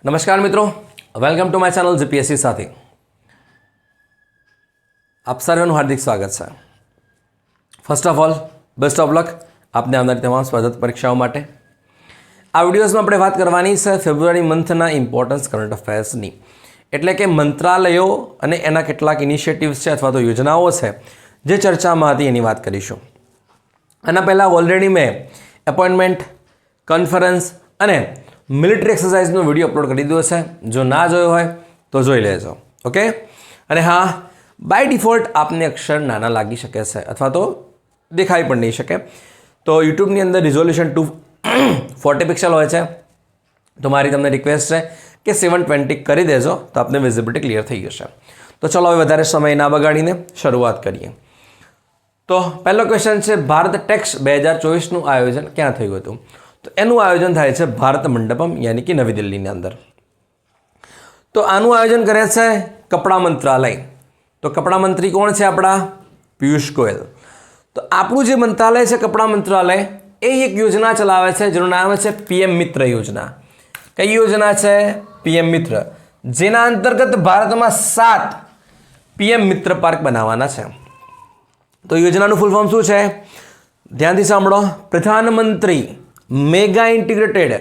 नमस्कार मित्रों, welcome to my channel GPSC साथी। आप सर्वेનું हार्दिक स्वागत है। First of all best of luck आपने આવનારી તમામ સ્પર્ધાત્મક પરીક્ષાઓ માટે। આ વિડીયોઝમાં આપણે વાત કરવાની છે ફેબ્રુઆરી મંથના ઇમ્પોર્ટન્સ કરંટ અફેર્સની, એટલે કે મંત્રાલયો અને એના કેટલાક ઇનિશિયેટિવ્સ છે અથવા તો યોજનાઓ છે જે ચર્ચામાં હતી એની વાત કરીશું। આના પહેલાં ઓલરેડી મેં એપોઇન્ટમેન્ટ, કોન્ફરન્સ અને મિલિટરી એક્સરસાઇઝનો વિડીયો અપલોડ કરી દીધો છે। જો ના જોયો હોય તો જોઈ લેજો, ઓકે। અને હા, બાય ડિફોલ્ટ આપને અક્ષર નાના લાગી શકે છે અથવા તો દેખાઈ પણ નહીં શકે, તો યુટ્યુબની અંદર રિઝોલ્યુશન 240 પિક્સેલ હોય છે, તો મારી તમને રિક્વેસ્ટ છે કે 720 કરી દેજો તો આપને વિઝિબિલિટી ક્લિયર થઈ જશે। તો ચલો હવે વધારે સમય ના બગાડીને શરૂઆત કરીએ। તો પહેલો ક્વેશ્ચન છે, ભારત ટેક્સ 2024નું આયોજન ક્યાં થયું હતું? તો એનું આયોજન થાય છે ભારત મંડપમ યાની કે નવી દિલ્હીની અંદર। તો આનું આયોજન કરે છે કપડા મંત્રાલય। તો કપડા મંત્રી કોણ છે? આપણા પિયુષ ગોયલ। તો આપણું જે મંત્રાલય છે કપડા મંત્રાલય એ એક યોજના ચલાવે છે જેનું નામ છે પીએમ મિત્ર યોજના। કઈ યોજના છે? પીએમ મિત્ર, જેના અંતર્ગત ભારતમાં 7 પીએમ મિત્ર પાર્ક બનાવવાના છે। તો યોજનાનું ફૂલ ફોર્મ શું છે? ધ્યાનથી સાંભળો। પ્રધાનમંત્રી mega integrated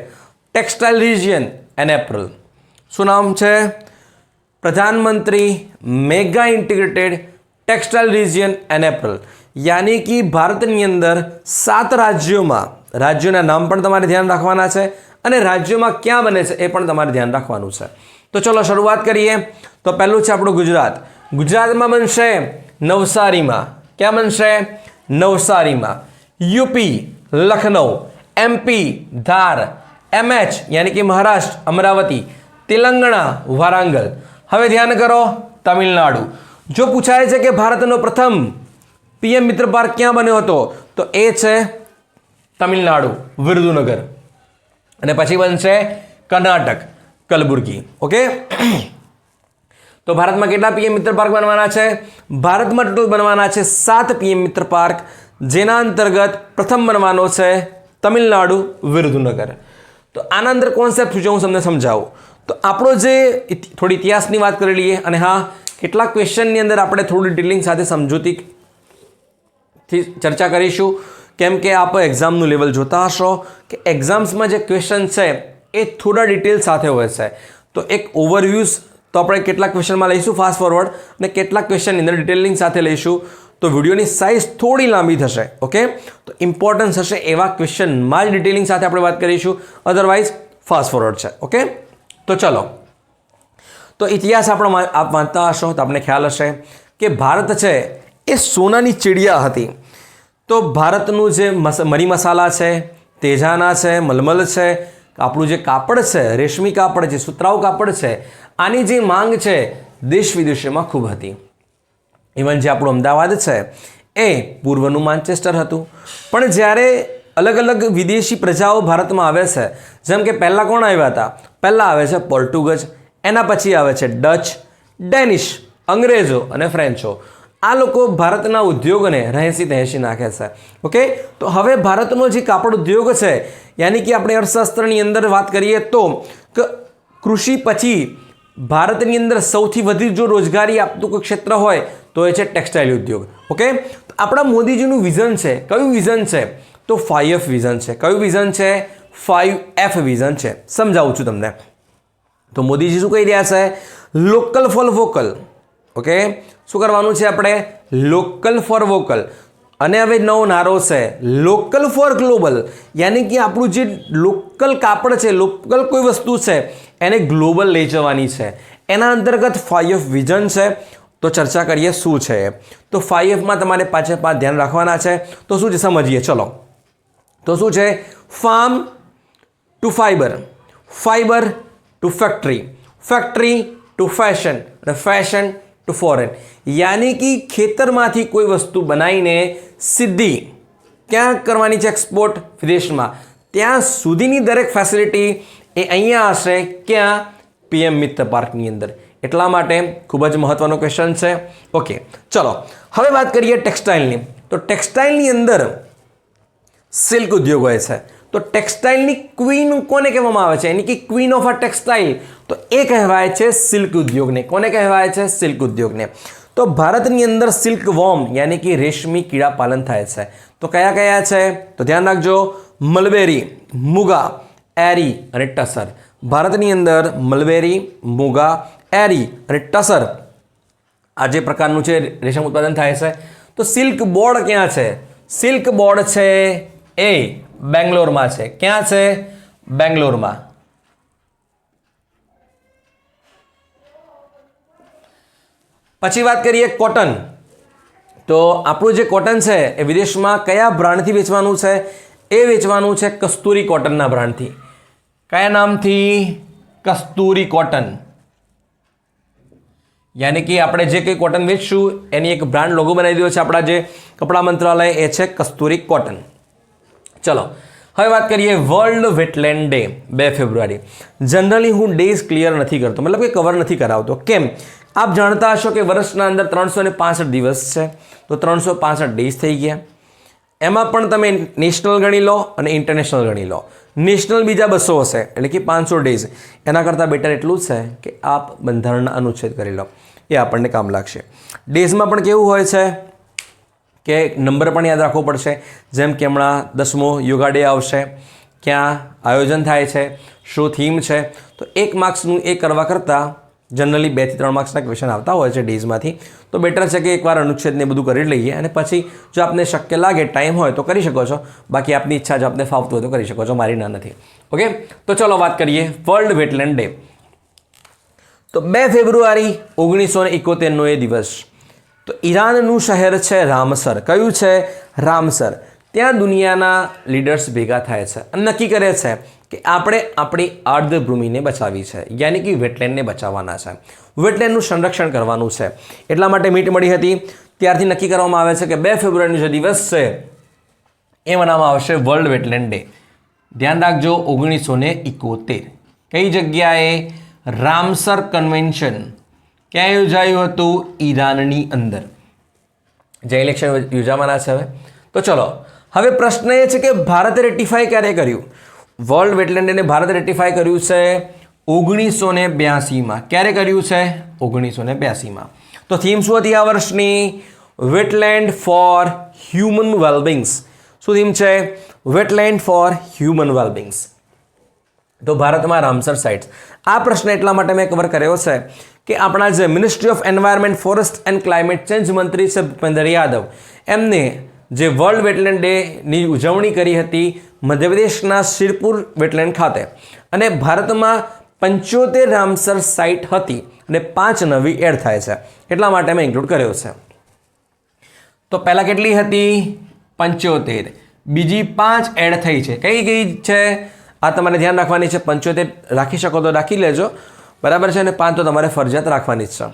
textile region and apparel. શું નામ છે? પ્રધાનમંત્રી mega integrated textile region and apparel, યાની કે ભારતની અંદર 7 રાજ્યોમાં, રાજ્યોના નામ પણ તમારે ધ્યાન રાખવાના છે અને રાજ્યોમાં ક્યાં બને છે એ પણ તમારે ધ્યાન રાખવાનું છે। તો ચલો શરૂઆત કરીએ। તો પહેલું છે આપણું ગુજરાત। ગુજરાતમાં બનશે નવસારીમાં। ક્યાં બનશે? નવસારીમાં। યુપી લખનઉ, એમપી ધાર, એમએચ યાની કે મહારાષ્ટ્ર અમરાવતી, તેલંગાણા વારાંગલ। હવે ધ્યાન કરો, તમિલનાડુ। જો પૂછાય છે કે ભારતનો પ્રથમ પીએમ મિત્ર પાર્ક ક્યાં બન્યો હતો, તો એ છે તમિલનાડુ વિરુદુનગર, અને પછી બનશે કર્ણાટક કલબુર્ગી, ઓકે। તો ભારતમાં કેટલા પીએમ મિત્ર પાર્ક બનવાના છે? ભારતમાં ટોટલ બનવાના છે 7 પીએમ મિત્ર પાર્ક, જેના અંતર્ગત પ્રથમ બનવાનો છે તમિલનાડુ વિરુદુનગર। તો આના અંદર કોન્સેપ્ટ શું છે હું તમને સમજાવું। તો આપણો જે થોડી ઇતિહાસની વાત કરી લઈએ, અને હા, કેટલાક ક્વેશ્ચનની અંદર આપણે થોડું ડિટેલિંગ સાથે સમજૂતીથી ચર્ચા કરીશું, કેમ કે આપ એક્ઝામનું લેવલ જોતા હશો કે એક્ઝામ્સમાં જે ક્વેશ્ચન છે એ થોડા ડિટેલ સાથે હોય છે। તો એક ઓવરવ્યૂઝ તો આપણે કેટલાક ક્વેશ્ચનમાં લઈશું ફાસ્ટ ફોરવર્ડ, અને કેટલાક ક્વેશ્ચનની અંદર ડિટેલિંગ સાથે લઈશું, તો વિડીયોની સાઇઝ થોડી લાંબી થશે, ઓકે। તો ઇમ્પોર્ટન્સ હશે એવા ક્વેશ્ચનમાં જ ડિટેલિંગ સાથે આપણે વાત કરીશું, અધરવાઇઝ ફાસ્ટ ફોરવર્ડ છે, ઓકે। તો ચલો, તો ઇતિહાસ આપણો આપ વાંચતા હશો તો આપણને ખ્યાલ હશે કે ભારત છે એ સોનાની ચીડિયા હતી। તો ભારતનું જે મરી મસાલા છે, તેજાના છે, મલમલ છે, આપણું જે કાપડ છે, રેશમી કાપડ છે, સુતરાઉ કાપડ છે, આની જે માંગ છે દેશ વિદેશોમાં ખૂબ હતી। ઇવન જે આપણું અમદાવાદ છે એ પૂર્વનું માન્ચેસ્ટર હતું, પણ જ્યારે અલગ અલગ વિદેશી પ્રજાઓ ભારતમાં આવે છે, જેમ કે પહેલાં કોણ આવ્યા હતા? પહેલાં આવે છે પોર્ટુગજ, એના પછી આવે છે ડચ, ડેનિશ, અંગ્રેજો અને ફ્રેન્ચો। આ લોકો ભારતના ઉદ્યોગને રહેસી તહેસી નાખે છે, ઓકે। તો હવે ભારતનો જે કાપડ ઉદ્યોગ છે, યાની કે આપણે અર્થશાસ્ત્રની અંદર વાત કરીએ તો કૃષિ પછી ભારતની અંદર સૌથી વધુ જો રોજગારી આપતું કોઈ ક્ષેત્ર હોય તો એ છે ટેક્સટાઇલ ઉદ્યોગ, ઓકે। તો આપણા મોદીજીનું વિઝન છે, કયું વિઝન છે? તો 5F વિઝન છે। કયું વિઝન છે? 5F વિઝન છે। સમજાવું છું તમને। તો મોદીજી શું કહી રહ્યા છે? Local for vocal, okay. શું કરવાનું છે આપણે? Local for vocal. અને હવે નવો નારો છે લોકલ ફોર ગ્લોબલ, યાની કે આપણું જે લોકલ કાપડ છે, લોકલ કોઈ વસ્તુ છે એને ગ્લોબલ લઈ જવાની છે, એના અંતર્ગત 5F વિઝન છે। તો ચર્ચા કરીએ શું છે। તો 5Fમાં તમારે 5 ધ્યાન રાખવાના છે। તો શું છે સમજીએ, ચલો। તો શું છે? Farm to fibre, fibre to factory, factory to fashion, અને ફેશન ટુ ફોરેન, યાની કે ખેતરમાંથી કોઈ વસ્તુ બનાવીને સીધી ક્યાં કરવાની છે? એક્સપોર્ટ, વિદેશમાં। ત્યાં સુધીની દરેક ફેસિલિટી એ અહીંયા હશે, ક્યાં? પીએમ મિત્ર પાર્કની અંદર। એટલા માટે ખૂબ જ મહત્વનો ક્વેશ્ચન છે, ઓકે। ચલો હવે વાત કરીએ ટેક્સટાઇલની। તો ટેક્સટાઇલની અંદર સિલ્ક ઉદ્યોગ હોય છે। તો ટેક્સટાઇલની ક્વીન કોને કહેવામાં આવે છે, એની કે ક્વીન ઓફ અ ટેક્સટાઇલ, તો એ કહેવાય છે સિલ્ક ઉદ્યોગને. કોને કહેવાય છે? સિલ્ક ઉદ્યોગને. તો ભારતની અંદર સિલ્ક વોર્મ યાની કે રેશમી કીડા પાલન થાય છે. તો કયા કયા છે? તો ધ્યાન રાખજો, મલબેરી, મુગા, એરી અને ટસર. ભારતની અંદર મલબેરી, મુગા, એરી અને ટસર આ જે પ્રકારનું છે રેશમ ઉત્પાદન થાય છે. તો સિલ્ક બોર્ડ ક્યાં છે? સિલ્ક બોર્ડ છે એ બેંગ્લોરમાં છે. ક્યાં છે? બેંગ્લોરમાં. પછી વાત કરીએ કોટન. તો આપણું જે કોટન છે એ વિદેશમાં કયા બ્રાન્ડથી વેચવાનું છે? એ વેચવાનું છે કસ્તુરી કોટનના બ્રાન્ડથી. કયા નામથી? કસ્તુરી કોટન. યાની કે આપણે જે કંઈ કોટન વેચશું એની એક બ્રાન્ડ લોગો બનાવી દીધો છે આપણા જે કપડાં મંત્રાલય, એ છે કસ્તુરી કોટન. ચલો હવે વાત કરીએ વર્લ્ડ વેટલેન્ડ ડે 2 ફેબ્રુઆરી. જનરલી હું ડેઝ ક્લિયર નથી કરતો, મતલબ કે કવર નથી કરાવતો. કેમ? આપ જાણતા હશો કે વર્ષના અંદર 365 દિવસ છે, તો 365 ડેઝ થઈ ગયા. એમાં પણ તમે નેશનલ ગણી લો અને ઇન્ટરનેશનલ ગણી લો. નેશનલ બીજા 200 હશે એટલે કે 500 ડેઝ. એના કરતાં બેટર એટલું જ છે કે આપ બંધારણના અનુચ્છેદ કરી લો, એ આપણને કામ લાગશે. ડેઝમાં પણ કેવું હોય છે કે નંબર પણ યાદ રાખવો પડશે. જેમ કે હમણાં 10મો યોગા ડે આવશે, ક્યાં આયોજન થાય છે, શું થીમ છે. તો 1 માર્ક્સનું એ કરવા કરતાં જનરલી 2 થી 3 માર્ક્સના ક્વેશ્ચન આવતા હોય છે ડેઝમાંથી. તો બેટર છે કે એકવાર અનુચ્છેદને બધું કરી લઈએ અને પછી જો આપને શક્ય લાગે, ટાઈમ હોય તો કરી શકો છો. બાકી આપની ઈચ્છા જો આપને ફાવતું હોય તો કરી શકો છો, મારી ના નથી. ઓકે, તો ચલો વાત કરીએ વર્લ્ડ વેટલેન્ડ ડે. તો 2 ફેબ્રુઆરી 1971નો એ દિવસ. તો ઈરાનનું શહેર છે રામસર. કયું છે? રામસર. ત્યાં દુનિયાના લીડર્સ ભેગા થાય છે અને નક્કી કરે છે કે આપણે આપણી આર્દ્રભૂમિને બચાવવી છે, યાની કે વેટલેન્ડને બચાવવાના છે, વેટલેન્ડનું સંરક્ષણ કરવાનું છે. એટલા માટે મીટ મળી હતી. ત્યારથી નક્કી કરવામાં આવે છે કે 2 ફેબ્રુઆરીનો જે દિવસ છે એ મનાવવામાં આવશે વર્લ્ડ વેટલેન્ડ ડે. ધ્યાન રાખજો, 1971. કઈ જગ્યાએ? Ramsar convention. ક્યાં યોજાયું હતું? ઈરાનની અંદર. જે ઇલેક્શન યોજાવાના છે હવે. તો ચલો હવે પ્રશ્ન એ છે કે ભારતે રેટિફાઈ ક્યારે કર્યું? વર્લ્ડ વેટલેન્ડ ડેને ભારતે રેટિફાઈ કર્યું છે 1982માં. ક્યારે કર્યું છે? 1982માં. તો થીમ શું હતી આ વર્ષની? Wetland for human wellbeings. શું થીમ છે? Wetland for human wellbeings. તો ભારતમાં રામસર સાઇટ્સ. આ પ્રશ્ન એટલા માટે મેં કવર કર્યો છે કે આપણા જે ministry of environment, forest and climate change મંત્રી છે ભૂપેન્દ્ર યાદવ, એમને જે વર્લ્ડ વેટલેન્ડ ડેની ઉજવણી કરી હતી મધ્યપ્રદેશના શિરપુર વેટલેન્ડ ખાતે, અને ભારતમાં 75 રામસર સાઇટ હતી અને 5 નવી એડ થાય છે, એટલા માટે મેં ઇન્ક્લુડ કર્યો છે. તો પહેલાં કેટલી હતી? 75. બીજી 5 એડ થઈ છે. કઈ કઈ છે આ તમારે ધ્યાન રાખવાની છે. 75 રાખી શકો તો રાખી લેજો, બરાબર છે, અને 5 તો તમારે ફરજિયાત રાખવાની જ છે.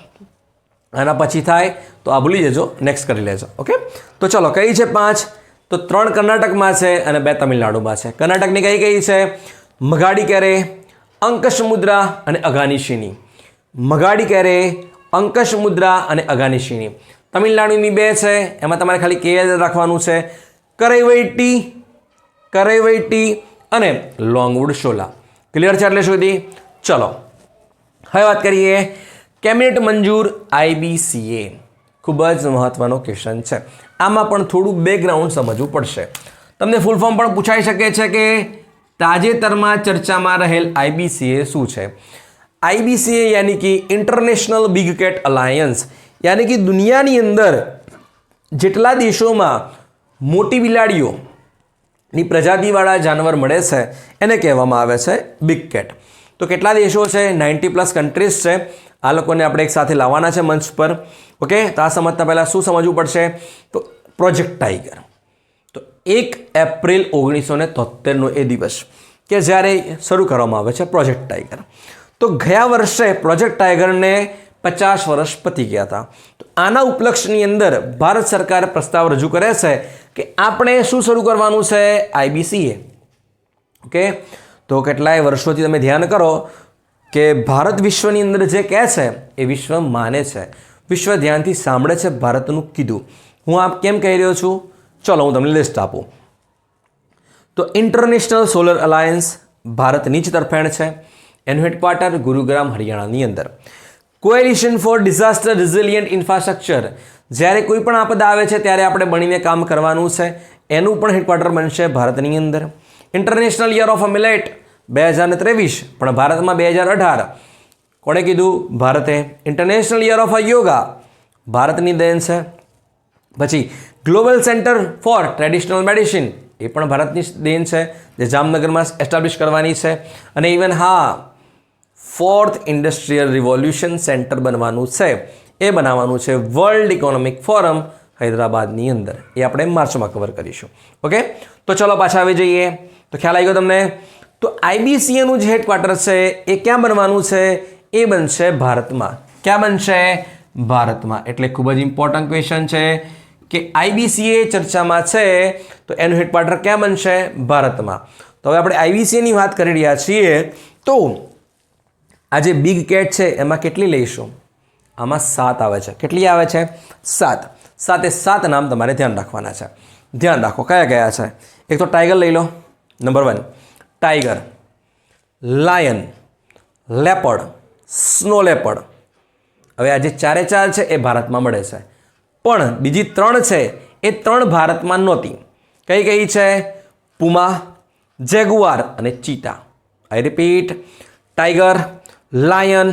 આના પછી થાય તો આ ભૂલી જજો, નેક્સ્ટ કરી લેજો. ઓકે, તો ચલો કઈ છે 5? તો 3 કર્ણાટકમાં છે અને 2 તમિલનાડુમાં છે. કર્ણાટકની કઈ કઈ છે? મગાડી કેરે, અંકશમુદ્રા અને અગાનીશીની. મગાડી કેરે, અંકશમુદ્રા અને અગાનીશીની. તમિલનાડુની 2 છે, એમાં તમારે ખાલી કે રાખવાનું છે. કરૈવૈટી, કરૈવૈટી અને લોંગવુડ શોલા. ક્લિયર છે એટલે સુધી? ચલો હવે વાત કરીએ કેબિનેટ મંજૂર IBCA. ખૂબ જ મહત્વનો ક્વેશ્ચન છે. આમાં પણ થોડું બેકગ્રાઉન્ડ સમજવું પડશે. તમને ફૂલ ફોર્મ પણ પૂછાઈ શકે છે કે તાજેતરમાં ચર્ચામાં રહેલ IBCA શું છે? IBCA યાની કે ઇન્ટરનેશનલ બિગ કેટ અલાયન્સ, યાની કે દુનિયાની અંદર જેટલા દેશોમાં મોટી બિલાડીઓની પ્રજાતિવાળા જાનવર મળે છે એને કહેવામાં આવે છે બિગ કેટ. તો કેટલા દેશો છે? 90+ કન્ટ્રીઝ છે. આ લોકોને આપણે એક સાથે લાવવાના છે મંચ પર. ઓકે, તો આ સમજતા પહેલાં શું સમજવું પડશે? તો પ્રોજેક્ટ ટાઈગર. તો 1 એપ્રિલ 1973નો એ દિવસ કે જ્યારે શરૂ કરવામાં આવે છે પ્રોજેક્ટ ટાઈગર. તો ગયા વર્ષે પ્રોજેક્ટ ટાઈગરને 50 વર્ષ પતી ગયા હતા. તો આના ઉપલક્ષની અંદર ભારત સરકારે પ્રસ્તાવ રજૂ કરે છે કે આપણે શું શરૂ કરવાનું છે? IBCA. ઓકે, તો કેટલાય વર્ષોથી તમે ધ્યાન કરો કે ભારત વિશ્વની અંદર જે કહે છે એ વિશ્વ માને છે, વિશ્વ ધ્યાનથી સાંભળે છે ભારતનું કીધું. હું આપ કેમ કહી રહ્યો છું? ચલો હું તમને લિસ્ટ આપું. તો ઇન્ટરનેશનલ સોલર અલાયન્સ ભારતની જ તરફેણ છે. એનું હેડક્વાર્ટર ગુરુગ્રામ હરિયાણાની અંદર. કોએલિશન ફોર ડિઝાસ્ટર રિઝિલિયન્ટ ઇન્ફ્રાસ્ટ્રક્ચર, જ્યારે કોઈ પણ આપદા આવે છે ત્યારે આપણે બનીને કામ કરવાનું છે, એનું પણ હેડક્વાર્ટર બનશે ભારતની અંદર. ઇન્ટરનેશનલ યર ઓફ મિલેટ 2023, પણ ભારતમાં 2018. કોણે કીધું? ભારતે. ઇન્ટરનેશનલ યર ઓફ યોગા ભારતની દેન છે. પછી global centre for traditional medicine, એ પણ ભારતની દેન છે, જે જામનગરમાં એસ્ટાબ્લિશ કરવાની છે. અને even fourth industrial revolution centre બનવાનું છે, એ બનાવવાનું છે વર્લ્ડ ઇકોનોમિક ફોરમ હૈદરાબાદની અંદર. એ આપણે માર્ચમાં કવર કરીશું. ઓકે, તો ચલો પાછા આવી જઈએ. તો ખ્યાલ આવી ગયો તમને? તો IBCAનું જે હેડક્વાર્ટર છે એ ક્યાં બનવાનું છે? એ બનશે ભારતમાં. ક્યાં બનશે? ભારતમાં. એટલે ખૂબ જ ઇમ્પોર્ટન્ટ ક્વેશ્ચન છે કે IBCA ચર્ચામાં છે તો એનું હેડક્વાર્ટર ક્યાં બનશે? ભારતમાં. તો હવે આપણે IBCAની વાત કરી રહ્યા છીએ. તો આ જે બિગ કેટ છે એમાં કેટલી લઈશું? આમાં 7 આવે છે. કેટલી આવે છે? 7. 7 નામ તમારે ધ્યાન રાખવાના છે. ધ્યાન રાખો કયા કયા છે. એક તો ટાઈગર લઈ લો, number 1. Tiger, lion, leopard, snow leopard. હવે આ જે 4 છે એ ભારતમાં મળે છે, પણ બીજી 3 છે એ 3 ભારતમાં નહોતી. કઈ કઈ છે? પુમા, જેગુઆર અને cheetah. I repeat, tiger, lion,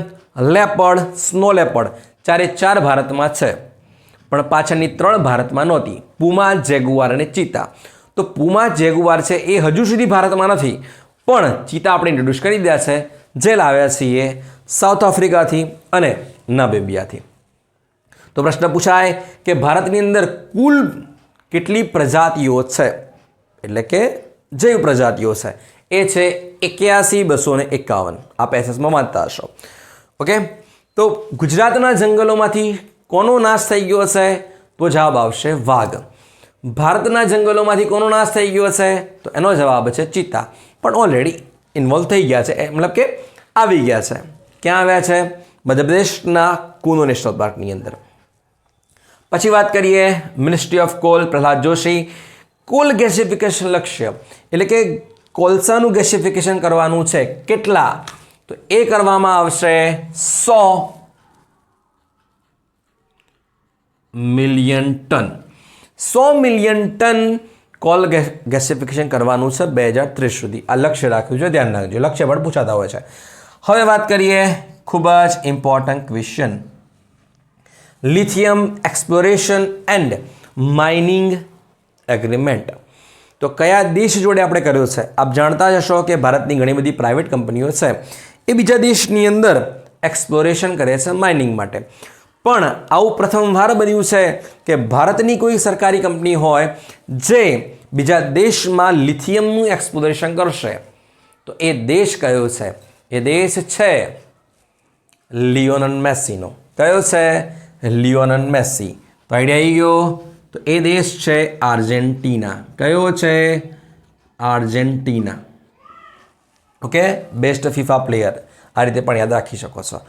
leopard, snow leopard, 4 ભારતમાં છે, પણ પાછળની 3 ભારતમાં નહોતી. પુમા, જેગુઆર અને ચીતા. તો પુમા, જેગુઆર છે એ હજુ સુધી ભારતમાં નથી, પણ ચીતા આપણે ઇન્ટ્રોડ્યુસ કરી દીધા છે, જે લાવ્યા છીએ સાઉથ આફ્રિકાથી અને નામિબિયાથી. તો પ્રશ્ન પૂછાય કે ભારતની અંદર કુલ કેટલી પ્રજાતિઓ છે, એટલે કે જૈવ પ્રજાતિઓ છે. એ છે 81,251. આપ એસએસમાં વાંચતા હશો. ઓકે, તો ગુજરાતના જંગલોમાંથી કોનો નાશ થઈ ગયો છે? તો જવાબ આવશે વાઘ. ભારતના જંગલોમાંથી કોનો નાશ થઈ ગયો છે? તો એનો જવાબ છે ચિત્તા. પણ ઓલરેડી ઇન્વોલ્વ થઈ ગયા છે, મતલબ કે આવી ગયા છે. ક્યાં આવ્યા છે? મધ્યપ્રદેશના કુનો નેશનલ પાર્કની અંદર. પછી વાત કરીએ ministry of coal, Prahlad Joshi. Coal gasification લક્ષ્ય, એટલે કે કોલસાનું ગેસિફિકેશન કરવાનું છે. કેટલા? તો એ કરવામાં આવશે 100 million ton. 100 million ton coal gasification કરવાનું છે 2030 સુધી. આ લક્ષ્ય રાખ્યું છે, ધ્યાન રાખજો. લક્ષ્ય પણ પૂછાતા હોય છે. હવે વાત કરીએ ખૂબ જ important question, lithium exploration and mining agreement. તો કયા દેશ જોડે આપણે કર્યો છે? આપ જાણતા જ હશો કે ભારતની ઘણી બધી પ્રાઇવેટ કંપનીઓ છે એ બીજા દેશની અંદર એક્સપ્લોરેશન કરે છે માઇનિંગ માટે. પણ આવું પ્રથમવાર બન્યું છે કે ભારતની કોઈ સરકારી કંપની હોય જે બીજા દેશમાં લિથિયમનું એક્સપ્લોરેશન કરશે. તો એ દેશ કયો છે? એ દેશ છે લિયોનલ મેસીનો. કયો છે? Lionel Massey. તો આઈડિયા આવી ગયો? તો એ દેશ છે આર્જેન્ટિના. કયો છે? Argentina. Okay, best FIFA player. આ રીતે પણ યાદ રાખી શકો છો.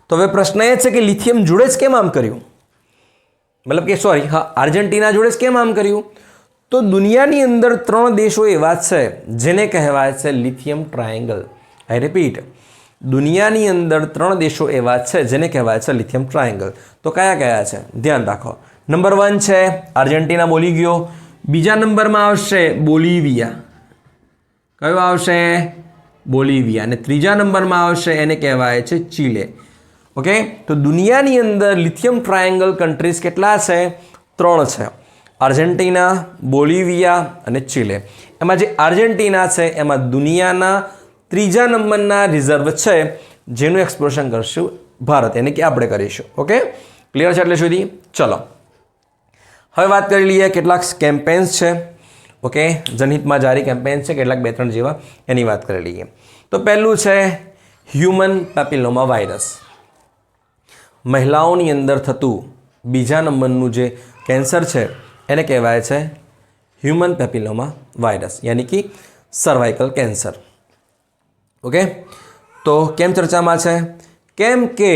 તો હવે પ્રશ્ન એ છે કે લિથિયમ જોડે જ કેમ આમ કર્યું? મતલબ કે આર્જેન્ટિના જોડે જ કેમ આમ કર્યું? તો દુનિયાની અંદર 3 દેશો એવા છે જેને કહેવાય છે લિથિયમ ટ્રાયેંગલ. આઈ રિપીટ, દુનિયાની અંદર 3 દેશો એવા છે જેને કહેવાય છે લિથિયમ ટ્રાયેંગલ. તો કયા કયા છે? ધ્યાન રાખો. નંબર 1 છે આર્જેન્ટિના, બોલી ગયો. બીજા નંબરમાં આવશે બોલિવિયા. કયો આવશે? બોલિવિયા. અને ત્રીજા નંબરમાં આવશે, એને કહેવાય છે ચીલે. ઓકે, તો દુનિયાની અંદર લિથિયમ ટ્રાયેંગલ કન્ટ્રીઝ કેટલા છે? 3 છે. આર્જેન્ટિના, બોલિવિયા અને ચીલે. એમાં જે આર્જેન્ટિના છે એમાં દુનિયાના 3જા નંબરના રિઝર્વ છે જેનું એક્સપ્લોરેશન કરશું ભારત, એને કે આપણે કરીશું. ઓકે, ક્લિયર છે એટલે સુધી? ચલો હવે વાત કરી લઈએ કેટલાક કેમ્પેન્સ છે. ઓકે, જનહિતમાં જારી કેમ્પેન્સ છે કેટલાક 2-3 જેવા, એની વાત કરી લઈએ. તો પહેલું છે હ્યુમન પેપિલોમા વાયરસ. મહિલાઓની અંદર થતું બીજા નંબરનું જે કેન્સર છે એને કહેવાય છે હ્યુમન પેપિલોમા વાયરસ, યાની કે સર્વાઇકલ કેન્સર. ઓકે, તો કેમ ચર્ચામાં છે? કેમ કે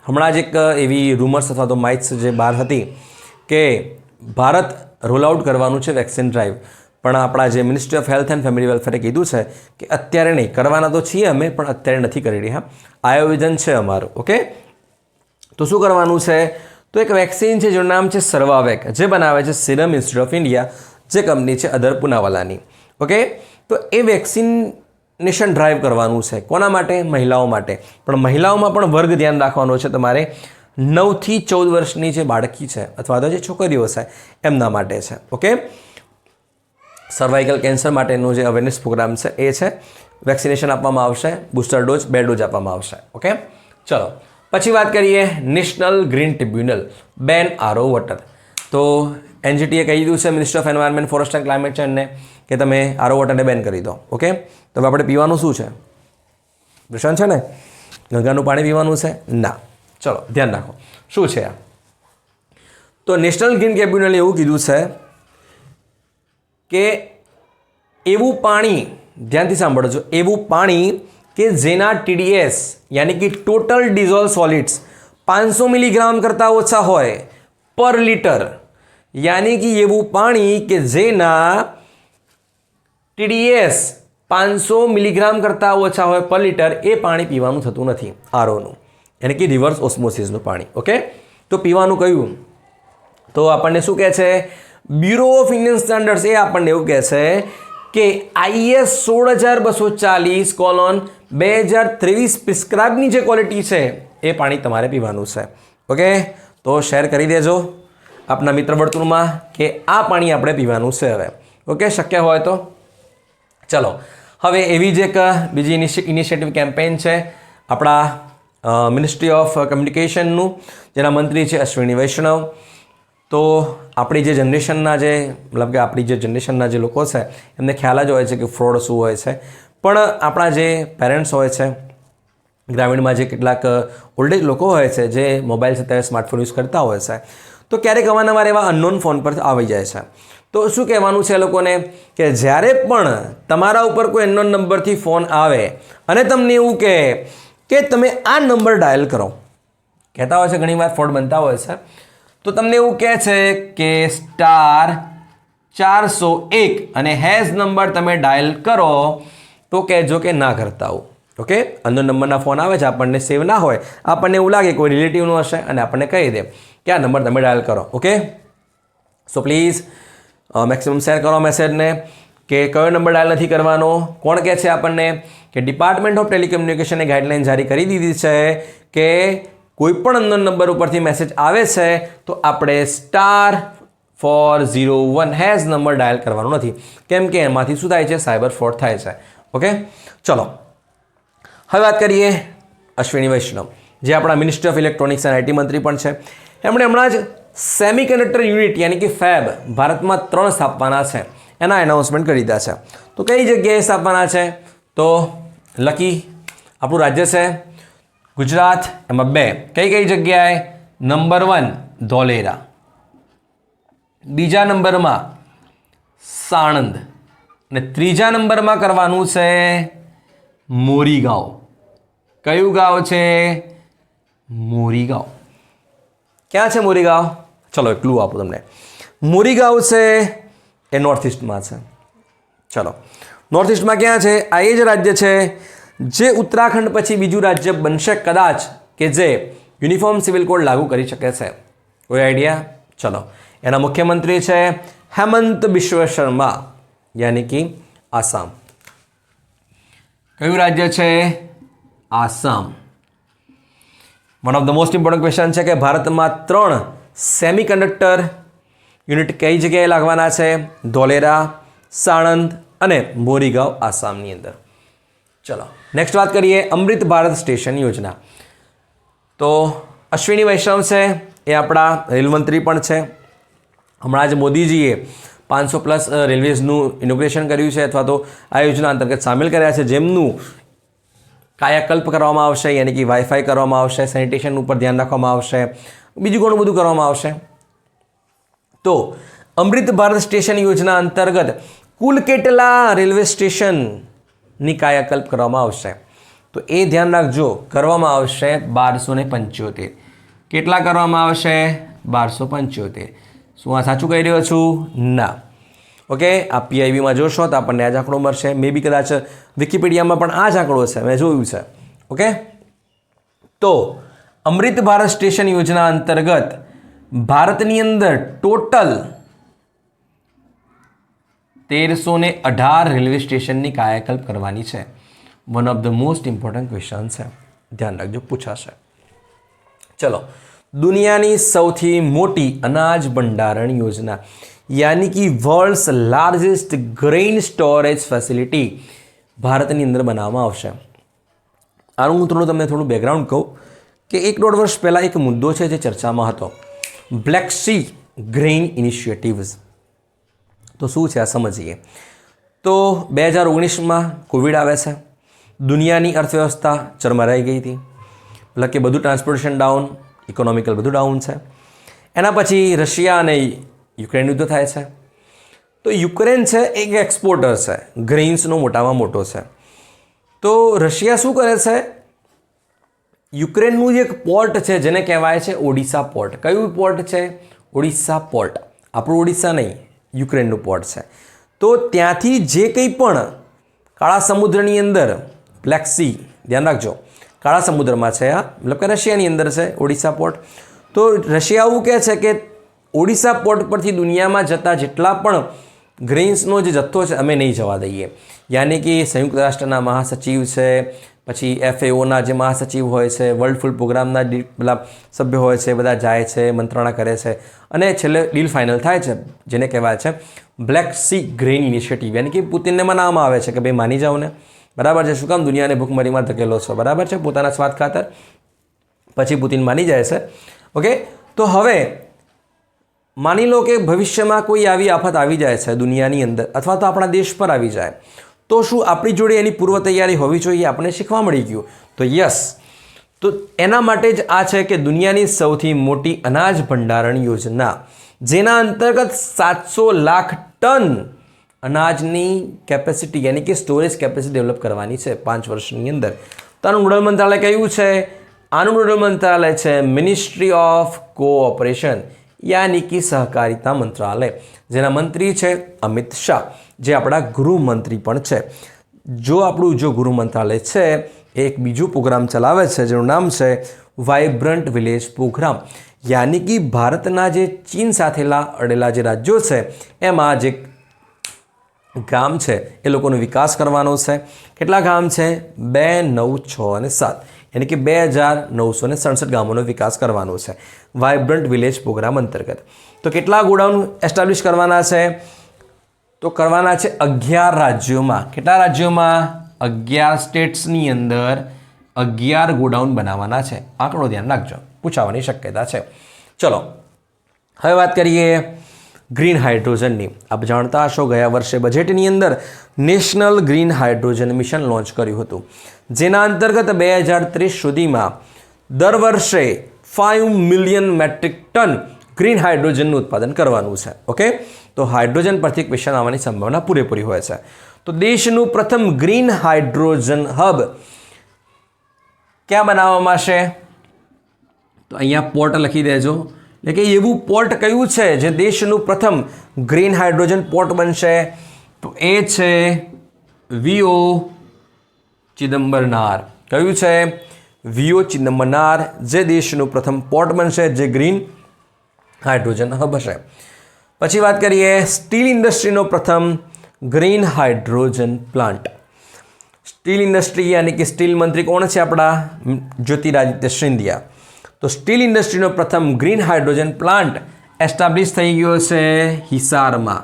હમણાં જ એક એવી રૂમર્સ અથવા તો માઇટ્સ જે બહાર હતી કે ભારત રોલ આઉટ કરવાનું છે વેક્સિન ડ્રાઈવ, પણ આપણા જે ministry of health and family વેલફેરે કીધું છે કે અત્યારે નહીં, કરવાના તો છીએ અમે પણ અત્યારે નથી કરી રહ્યા. આયોજન છે અમારું. ઓકે, તો શું કરવાનું છે? તો એક વેક્સિન છે જેનું નામ છે સર્વાવેક, જે બનાવે છે સિરમ ઇન્સ્ટિટ્યૂટ ઓફ ઇન્ડિયા, જે કંપની છે અધર પૂનાવાલાની. ઓકે, તો એ વેક્સિનેશન ડ્રાઈવ કરવાનું છે. કોના માટે? મહિલાઓ માટે. પણ મહિલાઓમાં પણ વર્ગ ધ્યાન રાખવાનો છે તમારે. 9 થી 14 વર્ષની જે બાળકી છે અથવા તો જે છોકરીઓ છે એમના માટે છે. ઓકે, સર્વાઇકલ કેન્સર માટેનું જે અવેરનેસ પ્રોગ્રામ છે એ છે. વેક્સિનેશન આપવામાં આવશે, બૂસ્ટર ડોઝ 2 ડોઝ આપવામાં આવશે. ઓકે, ચલો પછી વાત કરીએ નેશનલ ગ્રીન ટ્રિબ્યુનલ બેન આરો વોટર. તો એનજીટીએ કહી દીધું છે ministry of environment, forest and climate ચેન્જને કે તમે આરો વોટરને બેન કરી દો. ઓકે, તો હવે આપણે પીવાનું શું છે? પ્રશાંત છે ને, ગંગાનું પાણી પીવાનું છે? ના. ચલો ધ્યાન રાખો શું છે આ. તો નેશનલ ગ્રીન ટ્રિબ્યુનલે એવું કીધું છે કે એવું પાણી, ધ્યાનથી સાંભળજો, એવું પાણી કે જેના TDS યાની કે ટોટલ ડિઝોલ્વ સોલિડ્સ 500 મિલીગ્રામ કરતાં ઓછા હોય પર લિટર, યાની કે એવું પાણી કે જેના TDS 500 મિલીગ્રામ કરતાં ઓછા હોય પર લિટર, એ પાણી પીવાનું થતું નથી આરોનું, યાની કે રિવર્સ ઓસ્મોસિસનું પાણી. ઓકે, તો પીવાનું કયું? તો આપણને શું કહે છે? બ્યુરો ઓફ ઇન્ડિયન સ્ટાન્ડર્ડ્સ એ આપણને એવું કહે છે કે IS 16240:2023 પ્રિસ્ક્રાઇબની જે ક્વોલિટી છે એ પાણી તમારે પીવાનું છે. ઓકે, તો શેર કરી દેજો આપના મિત્ર વર્તુળમાં કે આ પાણી આપણે પીવાનું છે હવે. ઓકે, શક્ય હોય તો. ચલો હવે એવી જ એક બીજી ઇનિશિયેટિવ કેમ્પેઇન છે આપણા મિનિસ્ટ્રી ઓફ કમ્યુનિકેશનનું, જેના મંત્રી છે અશ્વિની વૈષ્ણવ. તો આપણી જે જનરેશનના જે મતલબ કે આપણી જે જનરેશનના જે લોકો છે એમને ખ્યાલ જ હોય છે કે ફ્રોડ શું હોય છે. પણ આપણા જે પેરેન્ટ્સ હોય છે, ગ્રામીણમાં જે કેટલાક ઓલ્ડેજ લોકો હોય છે જે મોબાઈલ છે ત્યારે સ્માર્ટફોન યુઝ કરતા હોય છે, તો ક્યારેક અવારનવાર એવા અનનોન ફોન પર આવી જાય છે. તો શું કહેવાનું છે લોકોને કે જ્યારે પણ તમારા ઉપર કોઈ અનનોન નંબરથી ફોન આવે અને તમને એવું કહે કે તમે આ નંબર ડાયલ કરો, કહેતા હોય છે ઘણીવાર ફ્રોડ બનતા હોય છે, તો તમને એવું કહે છે કે *401 અને હેઝ નંબર તમે ડાયલ કરો, તો કહેજો કે ના કરતા હો. ઓકે, અનનોન નંબરના ફોન આવે છે, આપણને સેવ ના હોય, આપણને એવું લાગે કોઈ રિલેટિવનું હશે અને આપણને કહી દે કે આ નંબર તમે ડાયલ કરો. Okay, so please maximum share કરો મેસેજને કે કયો નંબર ડાયલ નથી કરવાનો. કોણ કહે છે આપણને? કે ડિપાર્ટમેન્ટ ઓફ ટેલિકમ્યુનિકેશને ગાઈડલાઇન જારી કરી દીધી છે કે કોઈ પણ અનનોન નંબર ઉપરથી મેસેજ આવે છે તો આપણે *401 હેઝ નંબર ડાયલ કરવાનો નથી, કેમ કે એમાંથી શું થાય છે? સાયબર ફ્રોડ થાય છે. ઓકે, ચલો હવે વાત કરીએ અશ્વિની વૈષ્ણવ, જે આપણા ministry of electronics and IT મંત્રી પણ છે. એમણે હમણાં જ સેમિકન્ડક્ટર યુનિટ યાની કે ફેબ ભારતમાં 3 સ્થાપવાના છે, એના એનાઉન્સમેન્ટ કરી દીધા છે. તો કઈ જગ્યાએ સ્થાપવાના છે? તો લકી આપણું રાજ્ય છે ગુજરાત, એમાં 2 કઈ જગ્યાએ? નંબર 1 ધોલેરા, બીજા નંબરમાં સાણંદ, અને ત્રીજા નંબરમાં કરવાનું છે મોરીગાંવ. કયું ગાંવ છે? મોરીગાંવ. ક્યાં છે મોરીગાંવ? ચલો એક ક્લુ આપું તમને. મોરીગાંવ છે એ નોર્થ ઇસ્ટમાં છે. ચલો નોર્થ ઇસ્ટમાં ક્યાં છે? આ એ જ રાજ્ય છે જે ઉત્તરાખંડ પછી બીજું રાજ્ય બનશે કદાચ કે જે યુનિફોર્મ સિવિલ કોડ લાગુ કરી શકે છે. કોઈ આઈડિયા? ચલો, એના મુખ્યમંત્રી છે હેમંત બિશ્વ શર્મા, યાની કે આસામ. કયું રાજ્ય છે? Assam. One of the most important question છે કે ભારતમાં 3 સેમિકન્ડક્ટર યુનિટ કઈ જગ્યાએ લાગવાના છે? ધોલેરા, સાણંદ અને મોરીગાંવ આસામની અંદર. ચલો નેક્સ્ટ વાત કરીએ અમૃત ભારત સ્ટેશન યોજના. તો અશ્વિની વૈષ્ણવ છે એ આપણા રેલ મંત્રી પણ છે. હમણાં જ મોદીજીએ 500+ રેલવેઝનું ઇનોગ્રેશન કર્યું છે અથવા તો આ યોજના અંતર્ગત સામેલ કર્યા છે, જેમનું કાયાકલ્પ કરવામાં આવશે, યાની કે વાઈફાઈ કરવામાં આવશે, સેનિટેશન ઉપર ધ્યાન રાખવામાં આવશે, બીજું ઘણું બધું કરવામાં આવશે. તો અમૃત ભારત સ્ટેશન યોજના અંતર્ગત કુલ કેટલા રેલવે સ્ટેશનની કાયાકલ્પ કરવામાં આવશે? તો એ ધ્યાન રાખજો, કરવામાં આવશે 1275. કેટલા કરવામાં આવશે? 1275. શું આ સાચું કહી રહ્યો છું? ના. ઓકે, આ PIBમાં જોશો તો આપણને આ જ આંકડો મળશે. મે બી કદાચ વિકિપીડિયામાં પણ આ જ આંકડો છે, મેં જોયું છે. ઓકે, તો અમૃત ભારત સ્ટેશન યોજના અંતર્ગત ભારતની અંદર ટોટલ 1318 રેલવે સ્ટેશનની કાયાકલ્પ કરવાની છે. One of the most important question છે, ધ્યાન રાખજો, પૂછાશે. ચલો, દુનિયાની સૌથી મોટી અનાજ ભંડારણ યોજના યાની કે world's largest grain storage facility ભારતની અંદર બનાવવામાં આવશે. આનું હું તમને થોડું બેકગ્રાઉન્ડ કહું કે 1-1.5 વર્ષ પહેલાં એક મુદ્દો છે જે ચર્ચામાં હતો, બ્લેક સી ગ્રેઇન ઇનિશિયેટિવ્સ. તો શું છે આ સમજીએ. તો 2019માં કોવિડ આવે છે, દુનિયાની અર્થવ્યવસ્થા ચરમરાઈ ગઈ હતી, એટલે કે બધું ટ્રાન્સપોર્ટેશન ડાઉન, ઇકોનોમિકલ બધું ડાઉન છે. એના પછી રશિયા અને યુક્રેન યુદ્ધ થાય છે. તો યુક્રેન છે એક એક્સપોર્ટર છે, ગ્રેઇન્સનો મોટામાં મોટો છે. તો રશિયા શું કરે છે, યુક્રેનનું જે એક પોર્ટ છે જેને કહેવાય છે ઓડિશા પોર્ટ. કયું પોર્ટ છે? ઓડિશા પોર્ટ. આપણું ઓડિશા નહીં, યુક્રેનનું પોર્ટ છે. તો ત્યાંથી જે કંઈ પણ કાળા સમુદ્રની અંદર, બ્લેક સી, ધ્યાન રાખજો, કાળા સમુદ્રમાં છે આ, મતલબ કે રશિયાની અંદર છે ઓડિશા પોર્ટ. તો રશિયા એવું કહે છે કે ઓડિશા પોર્ટ પરથી દુનિયામાં જતા જેટલા પણ ગ્રેઇન્સનો જે જથ્થો છે અમે નહીં જવા દઈએ. યાની કે સંયુક્ત રાષ્ટ્રના મહાસચિવ છે, પછી FAOના જે મહાસચિવ હોય છે, વર્લ્ડ ફૂડ પ્રોગ્રામના પેલા સભ્ય હોય છે, બધા જાય છે, મંત્રણા કરે છે અને છેલ્લે ડીલ ફાઇનલ થાય છે, જેને કહેવાય છે બ્લેક સી ગ્રેઇન ઇનિશિયેટિવ. યાની કે પુતિનને મનાવવામાં આવે છે કે ભાઈ માની જાઓ ને, બરાબર છે, શું કામ દુનિયાને ભૂખમરીમાં ધકેલો છો, બરાબર છે, પોતાના સ્વાદ ખાતર. પછી પુતિન માની જાય છે. ઓકે, તો હવે માની લો કે ભવિષ્યમાં કોઈ આવી આફત આવી જાય છે દુનિયાની અંદર, અથવા તો આપણા દેશ પર આવી જાય, તો શું આપણી જોડે એની પૂર્વ તૈયારી હોવી જોઈએ? આપણને શીખવા મળી ગયું. તો યસ, તો એના માટે જ આ છે કે દુનિયાની સૌથી મોટી અનાજ ભંડારણ યોજના, જેના અંતર્ગત 700 લાખ ટન અનાજની કેપેસિટી યાની કે સ્ટોરેજ કેપેસિટી ડેવલપ કરવાની છે 5 વર્ષની અંદર. તો આનું નોડલ મંત્રાલય કયું છે? આનું નોડલ મંત્રાલય છે મિનિસ્ટ્રી ઓફ કોઓપરેશન યાની કે સહકારિતા મંત્રાલય, જેના મંત્રી છે અમિત શાહ, જે આપણા ગૃહમંત્રી પણ છે. આપણું ગૃહ મંત્રાલય છે એ એક બીજું પ્રોગ્રામ ચલાવે છે જેનું નામ છે વાઇબ્રન્ટ વિલેજ પ્રોગ્રામ. યાની કે ભારતના જે ચીન સાથેલા અડેલા જે રાજ્યો છે એમાં જે ગામ છે એ લોકોનો વિકાસ કરવાનો છે. કેટલા ગામ છે? 2, 9, 6 અને 7, યાની કે 2967 ગામોનો વિકાસ કરવાનો છે વાઇબ્રન્ટ વિલેજ પ્રોગ્રામ અંતર્ગત. તો કેટલા ગોડાઉન એસ્ટાબ્લિશ કરવાના છે? તો કરવાના છે 11 રાજ્યોમાં. કેટલા રાજ્યોમાં? 11 સ્ટેટ્સની અંદર 11 ગોડાઉન બનાવવાના છે. આંકડો ધ્યાન રાખજો, પૂછાવાની શક્યતા છે. ચલો, હવે વાત કરીએ ગ્રીન હાઇડ્રોજનની. આપ જાણતા હશો ગયા વર્ષે બજેટની અંદર national green hydrogen mission launch કર્યું હતું, જેના અંતર્ગત 2030 સુધીમાં દર વર્ષે 5 મિલિયન મેટ્રિક ટન ગ્રીન હાઇડ્રોજનનું ઉત્પાદન કરવાનું છે. ઓકે, તો હાઇડ્રોજન પરથી ક્વેશ્ચન આવવાની સંભાવના પૂરેપૂરી હોય છે. તો દેશનું પ્રથમ ગ્રીન હાઇડ્રોજન હબ ક્યાં બનાવવામાં છે? તો અહીંયા પોર્ટ લખી દેજો. એટલે કે એવું પોર્ટ કયું છે જે દેશનું પ્રથમ ગ્રીન હાઇડ્રોજન પોર્ટ બનશે? તો એ છે VO ચિદમ્બરનાર. કયું છે? VO ચિદમ્બરનાર, જે દેશનું પ્રથમ પોર્ટ બનશે જે ગ્રીન હાઇડ્રોજન હબ હશે. પછી વાત કરીએ સ્ટીલ ઇન્ડસ્ટ્રીનો પ્રથમ green hydrogen plant. Steel industry યાની કે સ્ટીલ મંત્રી કોણ છે? આપણા જ્યોતિરાદિત્ય સિંધિયા. તો સ્ટીલ ઇન્ડસ્ટ્રીનો પ્રથમ ગ્રીન હાઇડ્રોજન પ્લાન્ટ એસ્ટાબ્લિશ થઈ ગયો છે હિસારમાં.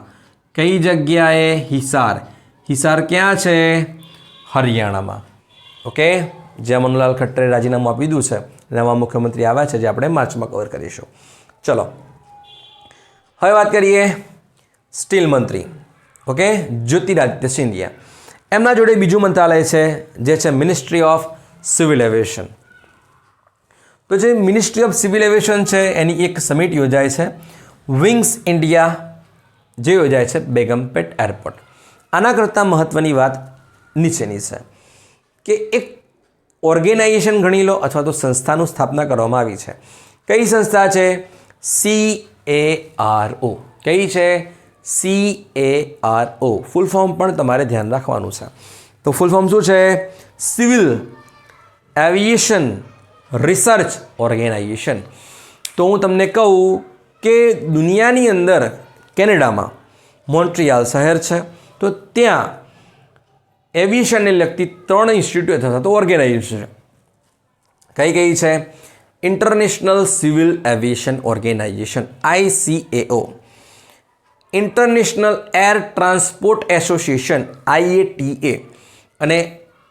કઈ જગ્યાએ? હિસાર. હિસાર ક્યાં છે? હરિયાણામાં. ઓકે, જ્યાં મનોહરલાલ ખટ્ટરે રાજીનામું આપી દીધું છે, નવા મુખ્યમંત્રી આવ્યા છે, જે આપણે માર્ચમાં કવર કરીશું. ચલો, હવે વાત કરીએ સ્ટીલ મંત્રી. ઓકે, જ્યોતિરાદિત્ય સિંધિયા. એમના જોડે બીજું મંત્રાલય છે જે છે મિનિસ્ટ્રી ઓફ સિવિલ એવિએશન. તો જે મિનિસ્ટ્રી ઓફ સિવિલ એવિએશન છે એની એક સમિટ યોજાય છે વિંગ્સ ઇન્ડિયા, જે યોજાય છે બેગમપેટ એરપોર્ટ. આના કરતાં મહત્ત્વની વાત નીચેની છે કે એક ઓર્ગેનાઇઝેશન ગણી લો અથવા તો સંસ્થાનું સ્થાપના કરવામાં આવી છે. કઈ સંસ્થા છે? CARO. કઈ છે? CARO ફૂલ ફોર્મ પણ તમારે ધ્યાન રાખવાનું છે. તો ફૂલ ફોર્મ શું છે? Civil aviation research organisation. તો હું તમને કહું કે દુનિયાની અંદર કેનેડામાં મોન્ટ્રિયાલ શહેર છે, તો ત્યાં એવિએશનને લગતી 3 ઇન્સ્ટિટ્યૂટ અથવા તો ઓર્ગેનાઇઝેશન છે. કઈ છે? International civil aviation organisation ICAO, international air transport association IATA અને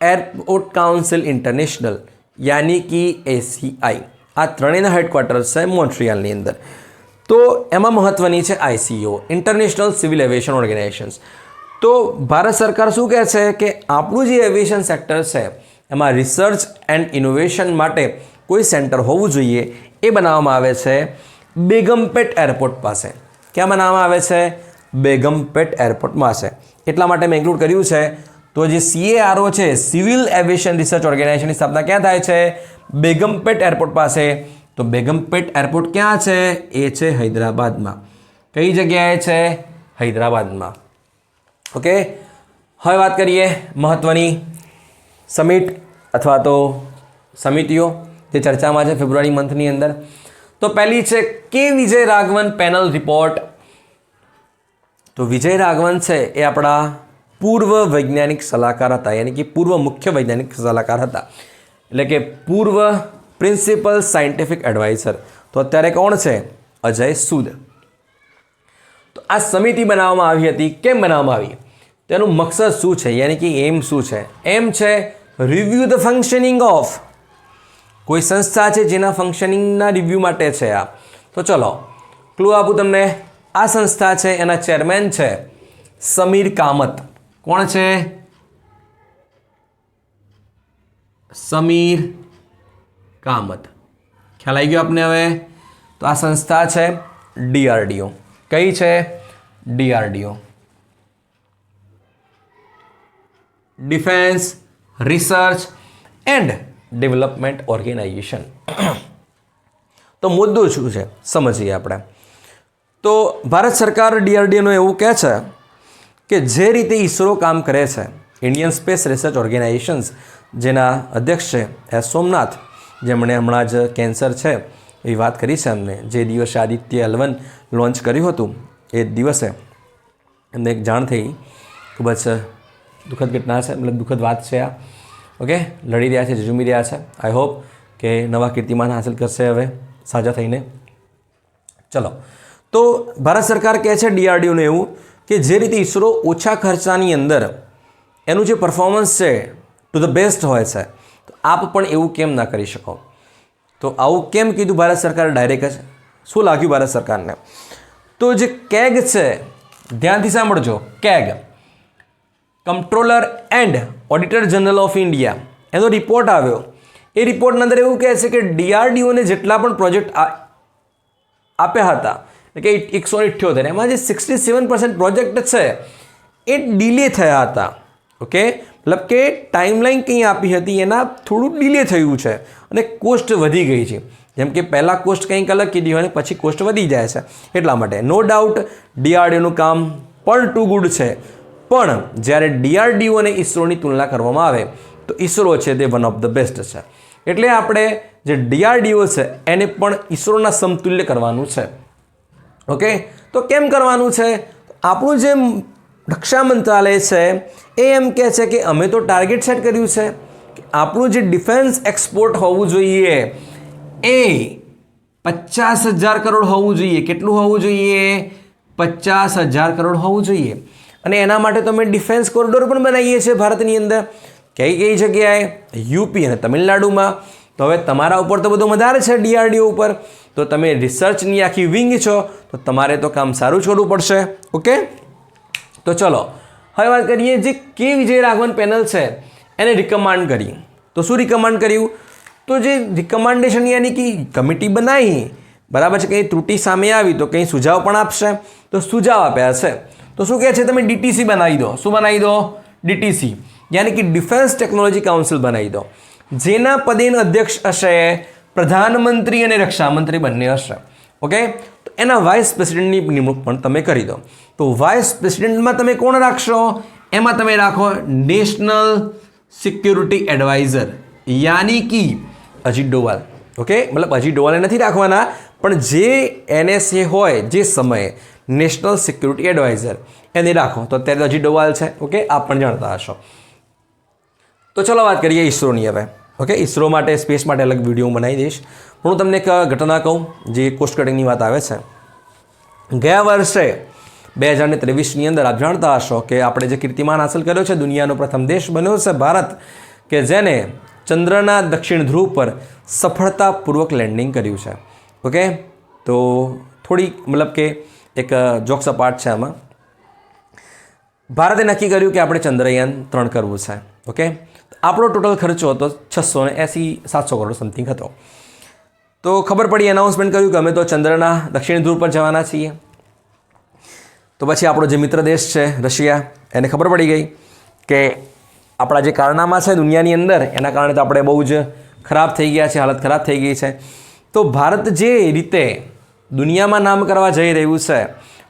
એરપોર્ટ કાઉન્સિલ ઇન્ટરનેશનલ યાની કે ACI. આ ત્રણેયના હેડક્વાર્ટર્સ છે મોન્ટ્રિયાલની અંદર. તો એમાં મહત્ત્વની છે ICAO, international civil aviation organisations. તો ભારત સરકાર શું કહે છે કે આપણું જે એવિએશન સેક્ટર છે એમાં રિસર્ચ એન્ડ ઇનોવેશન માટે કોઈ સેન્ટર હોવું જોઈએ. એ બનાવવામાં આવે છે બેગમપેટ એરપોર્ટ પાસે. ક્યાં બનાવવામાં આવે છે? બેગમપેટ એરપોર્ટમાં છે. એટલા માટે મેં ઇન્ક્લુડ કર્યું છે. તો જે CARO છે, સિવિલ એવિએશન રિસર્ચ ઓર્ગેનાઇઝેશનની સ્થાપના ક્યાં થાય છે? બેગમપેટ એરપોર્ટ પાસે. તો બેગમપેટ એરપોર્ટ ક્યાં છે? એ છે હૈદરાબાદમાં. કઈ જગ્યાએ છે? હૈદરાબાદમાં. ઓકે, હવે વાત કરીએ મહત્ત્વની સમિટ અથવા તો સમિતિઓ જે ચર્ચામાં છે ફેબ્રુઆરી મંથની અંદર. તો પહેલી છે કે વિજય રાઘવન પેનલ રિપોર્ટ. તો વિજય રાઘવન છે એ આપણા પૂર્વ વૈજ્ઞાનિક સલાહકાર હતા, યાની કે પૂર્વ મુખ્ય વૈજ્ઞાનિક સલાહકાર હતા, એટલે કે પૂર્વ પ્રિન્સિપલ સાયન્ટિફિક એડવાઇઝર. તો અત્યારે કોણ છે? અજય સૂદ. તો આ સમિતિ બનાવવામાં આવી હતી. કેમ બનાવવામાં આવી? તેનું મકસદ શું છે, યાની કે એમ શું છે? એમ છે રિવ્યૂ ધ ફંક્શનિંગ ઓફ. કોઈ સંસ્થા છે જેના ફંક્શનિંગના રિવ્યૂ માટે છે આ. તો ચલો ક્લુ આપું તમને. આ સંસ્થા છે એના ચેરમેન છે સમીર કામત. કોણ છે? સમીર કામત. ખ્યાલ આવી ગયો આપને હવે? તો આ સંસ્થા છે DRDO. કઈ છે? DRDO, defence research and development organisation. તો મુદ્દો શું છે સમજીએ આપણે. તો ભારત સરકાર DRDOનું એવું કહે છે કે જે રીતે ISRO કામ કરે છે, ઇન્ડિયન સ્પેસ રિસર્ચ ઓર્ગેનાઇઝેશન્સ, જેના અધ્યક્ષ છે S સોમનાથ, જેમણે હમણાં જ કેન્સર છે એ વાત કરી છે અમને. જે દિવસે આદિત્ય L1 લોન્ચ કર્યું હતું એ દિવસે એમને એક જાણ થઈ. ખૂબ જ દુઃખદ ઘટના છે, મતલબ દુઃખદ વાત છે આ. ઓકે, લડી રહ્યા છે, ઝઝૂમી રહ્યા છે. આઈ હોપ કે નવા કીર્તિમાન હાંસલ કરશે હવે સાજા થઈને. ચલો, તો ભારત સરકાર કહે છે DRDOનું એવું કે જે રીતે ISRO ઓછા ખર્ચાની અંદર એનું જે પરફોર્મન્સ છે ટુ ધ બેસ્ટ હોય છે, તો આપ પણ એવું કેમ ના કરી શકો? તો આવું કેમ કીધું ભારત સરકાર ડાયરેક્ટ જ? શું લાગ્યું ભારત સરકારને? તો જે CAG છે, ધ્યાનથી સાંભળજો, CAG, controller and auditor general of India, એનો રિપોર્ટ આવ્યો. એ રિપોર્ટની અંદર એવું કહે છે કે DRDOને જેટલા પણ પ્રોજેક્ટ આપ્યા હતા, એટલે કે 178, એમાં જે 67% પ્રોજેક્ટ છે એ ડિલે થયા હતા. ઓકે, મતલબ કે ટાઈમલાઈન કંઈ આપી હતી એના થોડું ડિલે થયું છે અને કોસ્ટ વધી ગઈ છે. જેમ કે પહેલાં કોસ્ટ કંઈક અલગ કીધી હોય અને પછી કોસ્ટ વધી જાય છે. એટલા માટે નો ડાઉટ DRDOનું કામ પણ ટુ ગુડ છે. પણ જ્યારે DRDO અને ISROની તુલના કરવામાં આવે તો ISRO છે તે વન ઓફ ધ બેસ્ટ છે. એટલે આપણે જે DRDO છે એને પણ ISROના સમતુલ્ય કરવાનું છે. ઓકે, તો કેમ કરવાનું છે? આપણું જે રક્ષા મંત્રાલય છે એ એમ કહે છે કે અમે તો ટાર્ગેટ સેટ કર્યું છે કે આપણું જે ડિફેન્સ એક્સપોર્ટ હોવું જોઈએ એ 50,000 કરોડ હોવું જોઈએ. કેટલું હોવું જોઈએ? 50,000 કરોડ હોવું જોઈએ. અને એના માટે તો અમે ડિફેન્સ કોરિડોર પણ બનાવીએ છીએ ભારતની અંદર. કઈ કઈ જગ્યાએ? UP અને તમિલનાડુમાં. તો હવે તમારા ઉપર તો બધું વધારે છે DRDO ઉપર. તો તમે રિસર્ચની આખી વિંગ છો, તો તમારે તો કામ સારું છોડવું પડશે. ઓકે, તો ચલો હવે વાત કરીએ જે કે વિજય રાઘવન પેનલ છે એને રિકમાન્ડ કરી. તો શું રિકમાન્ડ કર્યું? તો જે રિકમાન્ડેશન યાની કે કમિટી બનાવી, બરાબર છે, કંઈ ત્રુટિ સામે આવી તો કંઈ સુઝાવ પણ આપશે. તો સુઝાવ આપ્યા છે. તો શું કહે છે? તમે DTC બનાવી દો. શું બનાવી દો? DTC, યાની કે ડિફેન્સ ટેકનોલોજી કાઉન્સિલ બનાવી દો. જેના પદેન અધ્યક્ષ હશે પ્રધાનમંત્રી અને રક્ષામંત્રી બંને હશે. ઓકે, તો તો એના વાઇસ પ્રેસિડેન્ટની નિમણૂક પણ તમે કરી દો. તો વાઇસ પ્રેસિડેન્ટમાં તમે કોણ રાખશો? એમાં તમે રાખો નેશનલ સિક્યુરિટી એડવાઇઝર યાની કે અજીત ડોવાલ. ઓકે, મતલબ અજીત ડોવાલે નથી રાખવાના, પણ જે NSA હોય જે સમયે નેશનલ સિક્યુરિટી એડવાઇઝર એને રાખો. તો અત્યારે અજીત ડોવાલ છે. ઓકે, આપ પણ જાણતા હશો. તો ચલો વાત કરીએ ઈસરોની હવે. ઓકે, ઈસરો માટે સ્પેસ માટે અલગ વિડીયો હું બનાવી દઈશ. પણ હું તમને એક ઘટના કહું જે કોસ્ટ કટિંગની વાત આવે છે. ગયા વર્ષે 2023ની અંદર આપ જાણતા હશો કે આપણે જે કીર્તિમાન હાંસલ કર્યો છે, દુનિયાનો પ્રથમ દેશ બન્યો છે ભારત, કે જેને ચંદ્રના દક્ષિણ ધ્રુવ પર સફળતાપૂર્વક લેન્ડિંગ કર્યું છે. ઓકે, તો થોડી મતલબ કે એક જોક્સ અપાર્ટ છે આમાં. ભારતે નક્કી કર્યું કે આપણે ચંદ્રયાન 3 કરવું છે. ઓકે, આપણો ટોટલ ખર્ચો હતો 680-700 કરોડ સમથિંગ હતો. તો ખબર પડી, એનાઉન્સમેન્ટ કર્યું કે અમે તો ચંદ્રના દક્ષિણ ધ્રુવ પર જવાના છીએ. તો પછી આપણો જે મિત્ર દેશ છે રશિયા, એને ખબર પડી ગઈ કે આપણા જે કારનામા છે દુનિયાની અંદર એના કારણે તો આપણે બહુ જ ખરાબ થઈ ગયા છે, હાલત ખરાબ થઈ ગઈ છે. તો ભારત જે રીતે દુનિયામાં નામ કરવા જઈ રહ્યું છે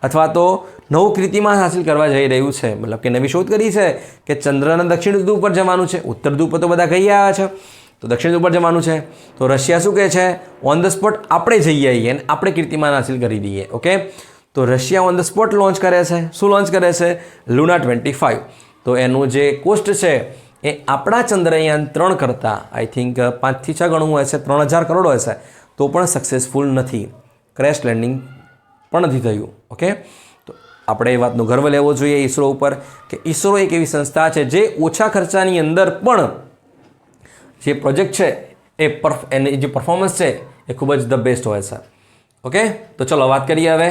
અથવા તો નવું કીર્તિમાન હાંસિલ કરવા જઈ રહ્યું છે, મતલબ કે નવી શોધ કરી છે કે ચંદ્રના દક્ષિણ ધ્રુવ પર જવાનું છે. ઉત્તર ધ્રુવ પર તો બધા ગઈ આવ્યા છે, તો દક્ષિણ ધ્રુવ પર જવાનું છે. તો રશિયા શું કહે છે? ઓન ધ સ્પોટ આપણે જઈ આવીએ અને આપણે કીર્તિમાન હાંસિલ કરી દઈએ. ઓકે, તો Russia on the spot launch કરે છે. શું લોન્ચ કરે છે? લુના 25. તો એનું જે કોસ્ટ છે એ આપણા ચંદ્રયાન 3 કરતાં આઈ થિંક 5 થી 6 ગણું હોય છે, 3000 કરોડ હોય છે. તો પણ સક્સેસફુલ નથી, ક્રેશ લેન્ડિંગ પણ નથી થયું. ઓકે, તો આપણે એ વાતનો ગર્વ લેવો જોઈએ ઈસરો ઉપર કે ઈસરો એક એવી સંસ્થા છે જે ઓછા ખર્ચાની અંદર પણ જે પ્રોજેક્ટ છે એની જે પરફોર્મન્સ છે એ ખૂબ જ ધ બેસ્ટ હોય છે. ઓકે, તો ચલો વાત કરીએ હવે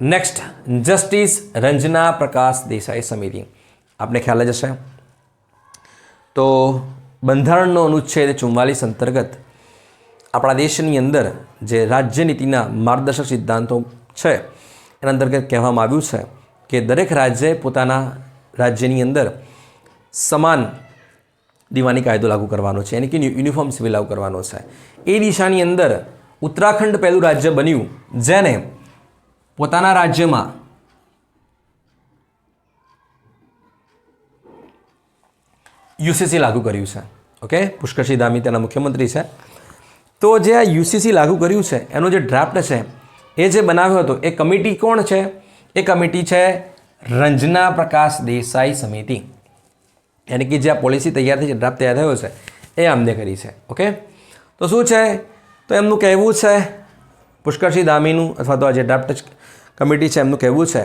નેક્સ્ટ. જસ્ટિસ રંजना પ્રકાશ દેસાઈ સમિતિ. આપને ખ્યાલ જ હશે. તો બંધારણનો અનુચ્છેદ 44 અંતર્ગત આપણા દેશની અંદર જે રાજ્ય નીતિના માર્ગદર્શક સિદ્ધાંતો છે એના અંતર્ગત કહેવામાં આવ્યું છે કે દરેક રાજ્યએ પોતાના રાજ્યની અંદર સમાન દીવાની કાયદો લાગુ કરવાનો છે, yani કે યુનિફોર્મ સિવિલ લાગુ કરવાનો છે. એ દિશાની અંદર ઉત્તરાખંડ પહેલું રાજ્ય બન્યું જેને પોતાના રાજ્યમાં UCC લાગુ કર્યું છે. ઓકે, પુષ્કરસિંહ ધામી તેના મુખ્યમંત્રી છે. તો જે આ UCC લાગુ કર્યું છે એનો જે ડ્રાફ્ટ છે એ જે બનાવ્યો હતો એ કમિટી કોણ છે? એ કમિટી છે રંजना પ્રકાશ દેસાઈ સમિતિ. યાની કે જે આ પોલિસી તૈયાર થઈ છે, ડ્રાફ્ટ તૈયાર થયો છે એ આમને કરી છે. ઓકે, તો શું છે? તો એમનું કહેવું છે, પુષ્કરસિંહ ધામીનું અથવા તો આ જે ડ્રાફ્ટ કમિટી છે એમનું કહેવું છે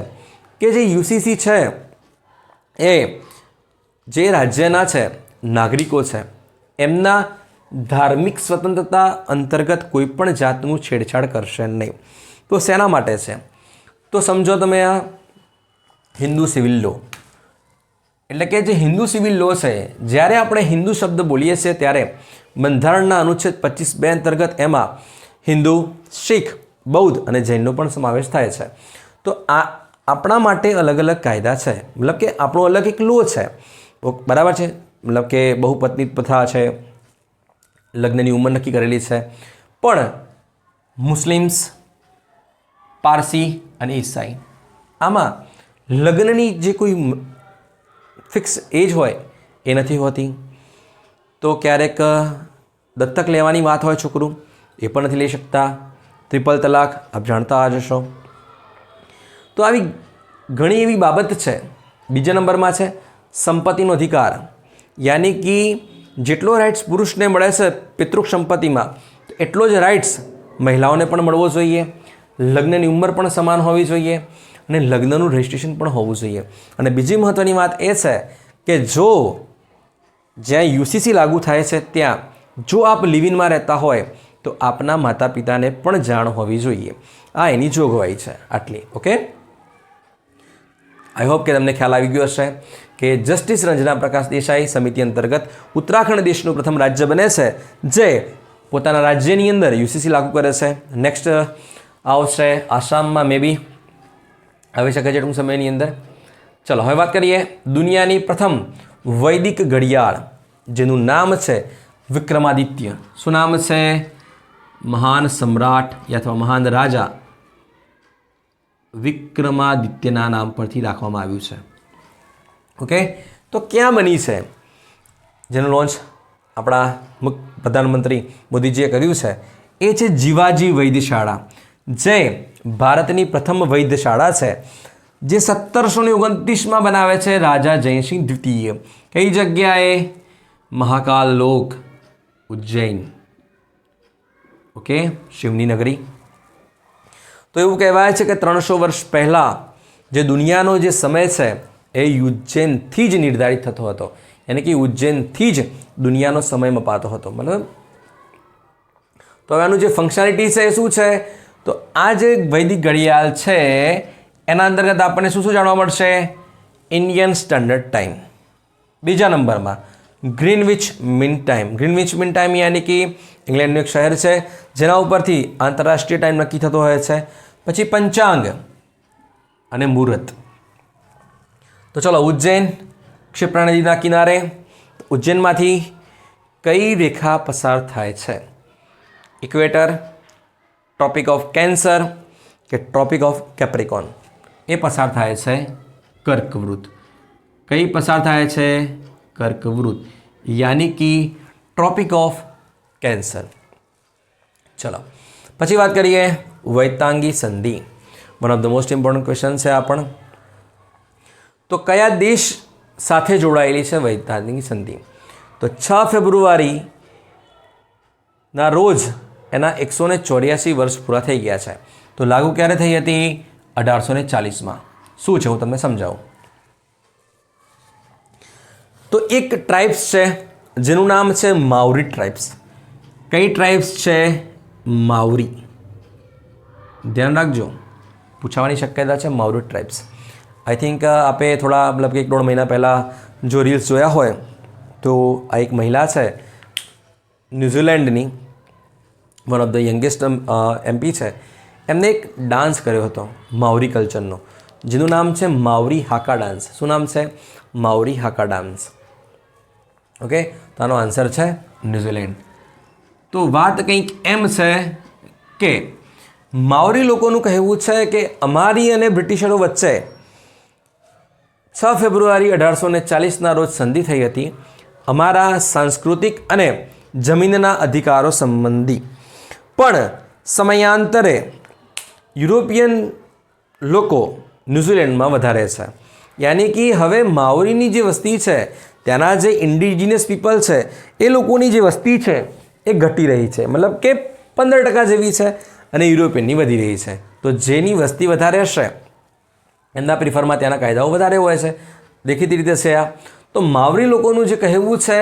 કે જે UCC છે એ જે રાજ્યના છે નાગરિકો છે એમના ધાર્મિક સ્વતંત્રતા અંતર્ગત કોઈપણ જાતનું છેડછાડ કરશે નહીં. તો શેના માટે છે? તો સમજો તમે આ હિન્દુ સિવિલ લો, એટલે કે જે હિન્દુ સિવિલ લો છે, જ્યારે આપણે હિન્દુ શબ્દ બોલીએ છીએ ત્યારે બંધારણના અનુચ્છેદ 25(2) અંતર્ગત એમાં હિન્દુ, શીખ, બૌદ્ધ અને જૈનનો પણ સમાવેશ થાય છે. તો આ આપણા માટે અલગ અલગ કાયદા છે, મતલબ કે આપણો અલગ એક લો છે. બરાબર છે, મતલબ કે બહુપત્ની પ્રથા છે, લગ્નની ઉંમર નક્કી કરેલી છે. પણ મુસ્લિમ્સ, પારસી અને ઈસાઈ આમાં લગ્નની જે કોઈ ફિક્સ એજ હોય એ નથી હોતી. તો ક્યારેક દત્તક લેવાની વાત હોય છોકરું, એ પણ નથી લઈ શકતા. ટ્રિપલ તલાક આપ જાણતા જ હશો. તો આવી ઘણી એવી બાબત છે. બીજા નંબરમાં છે સંપત્તિનો અધિકાર, યાની કે જેટલો રાઇટ્સ પુરુષને મળે છે પિતૃક સંપત્તિમાં એટલો જ રાઇટ્સ મહિલાઓને પણ મળવો જોઈએ. લગ્નની ઉંમર પણ સમાન હોવી જોઈએ અને લગ્નનું રજિસ્ટ્રેશન પણ હોવું જોઈએ. અને બીજી મહત્ત્વની વાત એ છે કે જો જ્યાં UCC લાગુ થાય છે ત્યાં જો આપ લિવિનમાં રહેતા હોય તો આપના માતા પિતાને પણ જાણ હોવી જોઈએ. આ એની જોગવાઈ છે આટલી. ઓકે, આઈ હોપ કે તમને ખ્યાલ આવી ગયો હશે કે જસ્ટિસ રંजना પ્રકાશ દેસાઈ સમિતિ અંતર્ગત ઉત્તરાખંડ દેશનું પ્રથમ રાજ્ય બને છે જે પોતાના રાજ્યની અંદર UCC લાગુ કરે છે. નેક્સ્ટ આવશે આસામમાં, મે બી આવી શકે છે ટૂંક સમયની અંદર. ચલો હવે વાત કરીએ દુનિયાની પ્રથમ વૈદિક ઘડિયાળ જેનું નામ છે વિક્રમાદિત્ય. શું નામ છે? મહાન સમ્રાટ અથવા મહાન રાજા વિક્રમાદિત્યના નામ પરથી રાખવામાં આવ્યું છે. ઓકે, તો ક્યાં બની છે જેનું લોન્ચ આપણા પ્રધાનમંત્રી મોદીજીએ કર્યું છે એ છે જીવાજી વૈદ્યશાળા, જે ભારતની પ્રથમ વૈદ્યશાળા છે, જે 1729માં બનાવે છે રાજા જયસિંહ દ્વિતીય. કઈ જગ્યાએ? મહાકાલ લોક, ઉજ્જૈન. ઓકે, શિવની નગરી. તો એવું કહેવાય છે કે 300 વર્ષ પહેલાં જે દુનિયાનો જે સમય છે એ ઉજ્જૈનથી જ નિર્ધારિત થતો હતો, યાની કે ઉજ્જૈનથી જ દુનિયાનો સમય મપાતો હતો. મતલબ તો હવે આનું જે ફંક્શનાલિટી છે એ શું છે? તો આ જે વૈદિક ઘડિયાળ છે એના અંતર્ગત આપણને શું શું જાણવા મળશે? Indian standard time. બીજા નંબરમાં Greenwich mean time. Greenwich mean time યાની કે ઇંગ્લેન્ડનું એક શહેર છે જેના ઉપરથી આંતરરાષ્ટ્રીય ટાઈમ નક્કી થતો હોય છે. પછી પંચાંગ અને મુહૂર્ત. તો ચલો, ઉજ્જૈન ક્ષિપ્રા નદીના કિનારે. ઉજ્જૈનમાંથી કઈ રેખા પસાર થાય છે? ઇક્વેટર, ટ્રોપિક ઓફ કેન્સર કે ટ્રોપિક ઓફ કેપ્રિકોન? એ પસાર થાય છે કર્કવૃત. કઈ પસાર થાય છે? કર્કવૃત, યાની કે ટ્રોપિક ઓફ કેન્સર. ચલો, પછી વાત કરીએ વૈતાંગી સંધિ. One of the most important question છે આ પણ. તો કયા દેશ સાથે જોડાયેલી છે વૈતાંગી સંધિ? તો 6 ફેબ્રુઆરીના રોજ એના 184 વર્ષ પૂરા થઈ ગયા છે. તો લાગુ ક્યારે થઈ હતી? 1840માં. શું છે હું તમને સમજાવું. તો એક ટ્રાઇબ્સ છે જેનું નામ છે માઉરી ટ્રાઇબ્સ. કઈ ટ્રાઇબ્સ છે? માઉરી. ધ્યાન રાખજો, પૂછાવાની શક્યતા છે માઉરી ટ્રાઇબ્સ. આઈ થિંક આપે થોડા મતલબ કે 1-1.5 મહિના પહેલાં જો રીલ્સ જોયા હોય તો આ એક મહિલા છે ન્યૂઝીલેન્ડની, one of the youngest MP છે. એમને એક ડાન્સ કર્યો હતો માઉરી કલ્ચરનો, જેનું નામ છે માઉરી હાકા ડાન્સ. શું નામ છે? માઉરી હાકા ડાન્સ. ઓકે, તો આનો આન્સર છે ન્યૂઝીલેન્ડ. તો વાત કંઈક એમ છે કે માઉરી લોકોનું કહેવું છે કે અમારી અને બ્રિટિશરો વચ્ચે 6 ફેબ્રુઆરી 1840ના રોજ સંધિ થઈ હતી અમારા સાંસ્કૃતિક અને જમીનના અધિકારો સંબંધી. પણ સમયાંતરે યુરોપિયન લોકો ન્યૂઝીલેન્ડમાં વધારે છે, યાની કે હવે માઉરીની જે વસ્તી છે, ત્યાંના જે ઇન્ડિજિનિયસ પીપલ છે એ લોકોની જે વસ્તી છે એ ઘટી રહી છે. મતલબ કે 15% જેવી છે અને યુરોપિયનની વધી રહી છે. તો જેની વસ્તી વધારે હશે એમના પ્રિફરમાં ત્યાંના કાયદાઓ વધારે હોય છે. દેખીતી રીતે છે આ. તો માવરી લોકોનું જે કહેવું છે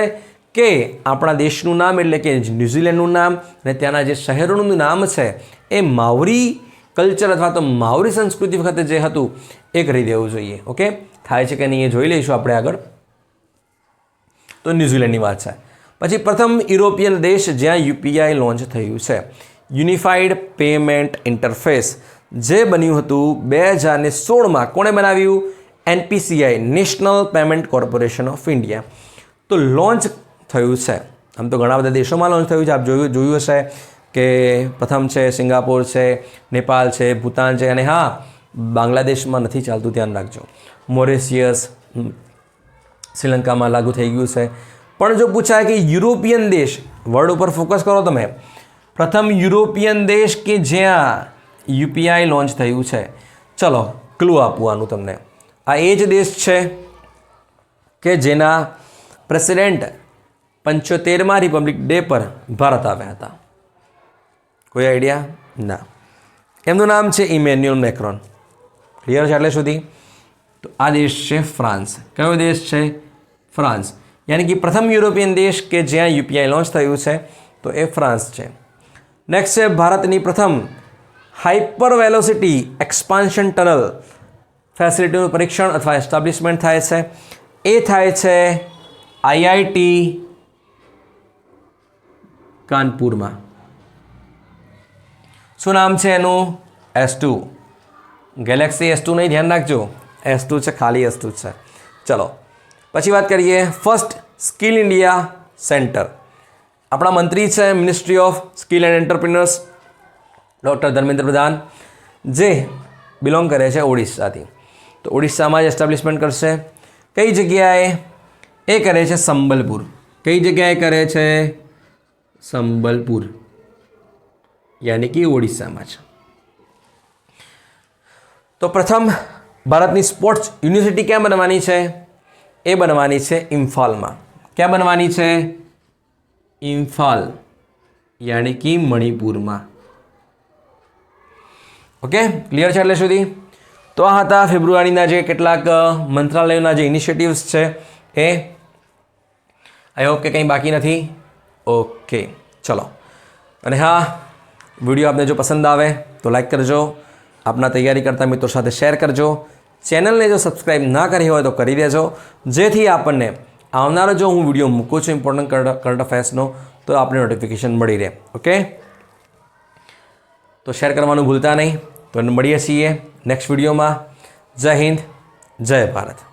કે આપણા દેશનું નામ એટલે કે ન્યૂઝીલેન્ડનું નામ અને ત્યાંના જે શહેરોનું નામ છે એ માવરી કલ્ચર અથવા તો માવરી સંસ્કૃતિ વખતે જે હતું એ કરી દેવું જોઈએ. ઓકે, થાય છે કે નહીં એ જોઈ લઈશું આપણે આગળ. તો ન્યૂઝીલેન્ડની વાત છે. પછી પ્રથમ યુરોપિયન દેશ જ્યાં UPI લોન્ચ થયું છે, યુનિફાઈડ પેમેન્ટ ઇન્ટરફેસ, જે બન્યું હતું 2016માં. કોણે બનાવ્યું? NPCI, national payment corporation of India. તો લોન્ચ થયું છે. આમ તો ઘણા બધા દેશોમાં લોન્ચ થયું છે. આપ જોયું હશે કે પ્રથમ છે સિંગાપોર છે, નેપાલ છે, ભૂતાન છે, અને હા, બાંગ્લાદેશમાં નથી ચાલતું, ધ્યાન રાખજો. મોરેશિયસ, શ્રીલંકામાં લાગુ થઈ ગયું છે. પણ જો પૂછાય કે યુરોપિયન દેશ, વર્ડ ઉપર ફોકસ કરો તમે, પ્રથમ યુરોપિયન દેશ કે જ્યાં UPI લોન્ચ થયું છે, ચલો ક્લુ આપવાનું તમને. આ એ જ દેશ છે કે જેના પ્રેસિડેન્ટ 75મા રિપબ્લિક ડે પર ભારત આવ્યા હતા. કોઈ આઈડિયા? ના. એમનું નામ છે ઇમેન્યુઅલ મેક્રોન. ક્લિયર છે એટલે સુધી? તો આ દેશ છે ફ્રાન્સ. કયો દેશ છે? ફ્રાન્સ. યાની કે પ્રથમ યુરોપિયન દેશ કે જ્યાં UPI લોન્ચ થયું છે તો એ ફ્રાન્સ છે. નેક્સ્ટ છે ભારતની પ્રથમ હાઇપર વેલોસિટી એક્સપાન્શન ટનલ ફેસિલિટીનું પરીક્ષણ અથવા એસ્ટાબ્લિશમેન્ટ થાય છે. એ થાય છે IIT કાનપુરમાં. શું નામ છે એનું? S2. ગેલેક્સી S2 નહીં, ધ્યાન રાખજો. S2 છે, ખાલી S2 છે. ચલો પછી વાત કરીએ ફર્સ્ટ સ્કિલ ઇન્ડિયા સેન્ટર. આપણા મંત્રી છે ministry of skill and entrepreneurs, doctor Dharmendra Pradhan, જે બિલોંગ કરે છે ઓડિશાથી. તો ઓડિશામાં જ એસ્ટાબ્લિશમેન્ટ કરશે. કઈ જગ્યાએ? એ કરે છે સંબલપુર. કઈ જગ્યાએ કરે છે? સંબલપુર, યાની કે ઓડિશામાં છે. તો પ્રથમ ભારતની સ્પોર્ટ્સ યુનિવર્સિટી ક્યાં બનવાની છે? એ બનવાની છે ઇમ્ફાલમાં. ક્યાં બનવાની છે? ઇમ્ફાલ, યાની કે મણિપુરમાં. ઓકે, ક્લિયર છે એટલે સુધી? તો આ હતા ફેબ્રુઆરીના જે કેટલાક મંત્રાલયોના જે ઇનિશિયેટિવ્સ છે એ. આઈ હોપ કે કંઈ બાકી નથી. ઓકે, ચલો. અને હા, વિડીયો આપને જો પસંદ આવે તો લાઈક કરજો, આપના તૈયારી કરતા મિત્રો સાથે શેર કરજો. ચેનલને જો સબસ્ક્રાઈબ ના કરી હોય તો કરી દેજો, જેથી આપણને આવનારો જો હું વિડીયો મૂકું છું ઇમ્પોર્ટન્ટ કરંટ અફેર્સનો તો આપણે નોટિફિકેશન મળી રહે. ઓકે, તો શેર કરવાનું ભૂલતા નહીં. તો મળીએ છીએ નેક્સ્ટ વિડીયોમાં. જય હિન્દ, જય ભારત.